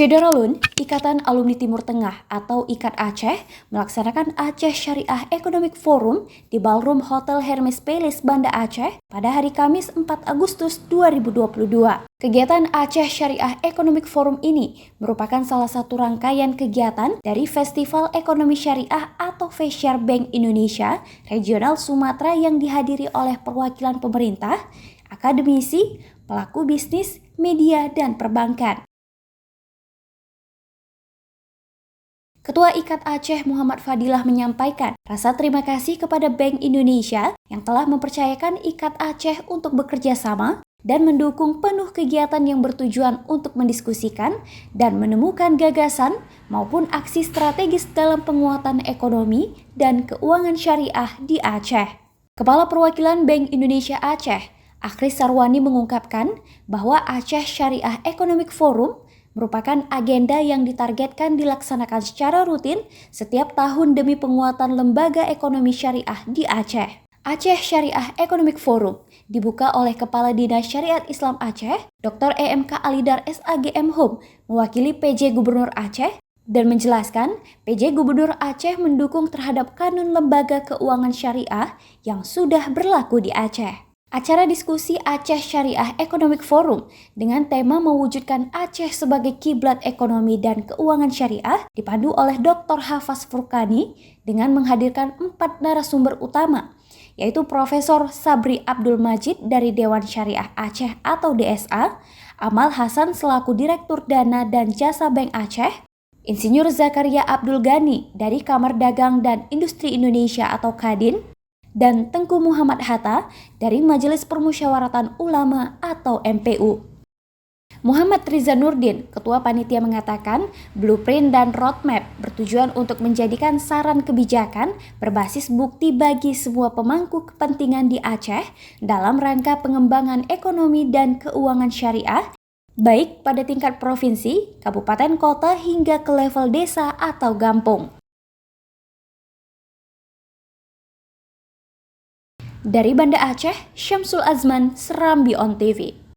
Syederalun, Ikatan Alumni Timur Tengah atau IKAT Aceh, melaksanakan Aceh Syariah Economic Forum di Ballroom Hotel Hermes Palace, Banda Aceh pada hari Kamis 4 Agustus 2022. Kegiatan Aceh Syariah Economic Forum ini merupakan salah satu rangkaian kegiatan dari Festival Ekonomi Syariah atau Fesyar Bank Indonesia Regional Sumatera yang dihadiri oleh perwakilan pemerintah, akademisi, pelaku bisnis, media, dan perbankan. Ketua IKAT Aceh Muhammad Fadilah menyampaikan rasa terima kasih kepada Bank Indonesia yang telah mempercayakan IKAT Aceh untuk bekerja sama dan mendukung penuh kegiatan yang bertujuan untuk mendiskusikan dan menemukan gagasan maupun aksi strategis dalam penguatan ekonomi dan keuangan syariah di Aceh. Kepala Perwakilan Bank Indonesia Aceh, Akhris Sarwani mengungkapkan bahwa Aceh Syariah Economic Forum merupakan agenda yang ditargetkan dilaksanakan secara rutin setiap tahun demi penguatan lembaga ekonomi syariah di Aceh. Aceh Syariah Economic Forum dibuka oleh Kepala Dinas Syariat Islam Aceh, Dr. EMK Alidar SAGM Hum, mewakili PJ Gubernur Aceh, dan menjelaskan PJ Gubernur Aceh mendukung terhadap kanun lembaga keuangan syariah yang sudah berlaku di Aceh. Acara diskusi Aceh Syariah Economic Forum dengan tema mewujudkan Aceh sebagai kiblat ekonomi dan keuangan syariah dipandu oleh Dr. Hafaz Furqani dengan menghadirkan 4 narasumber utama, yaitu Profesor Sabri Abdul Majid dari Dewan Syariah Aceh atau DSA, Amal Hasan selaku Direktur Dana dan Jasa Bank Aceh, Insinyur Zakaria Abdul Ghani dari Kamar Dagang dan Industri Indonesia atau Kadin, dan Tengku Muhammad Hatta dari Majelis Permusyawaratan Ulama atau MPU. Muhammad Riza Nurdin, Ketua Panitia mengatakan blueprint dan roadmap bertujuan untuk menjadikan saran kebijakan berbasis bukti bagi semua pemangku kepentingan di Aceh dalam rangka pengembangan ekonomi dan keuangan syariah, baik pada tingkat provinsi, kabupaten kota hingga ke level desa atau kampung. Dari Banda Aceh, Syamsul Azman, Serambi On TV.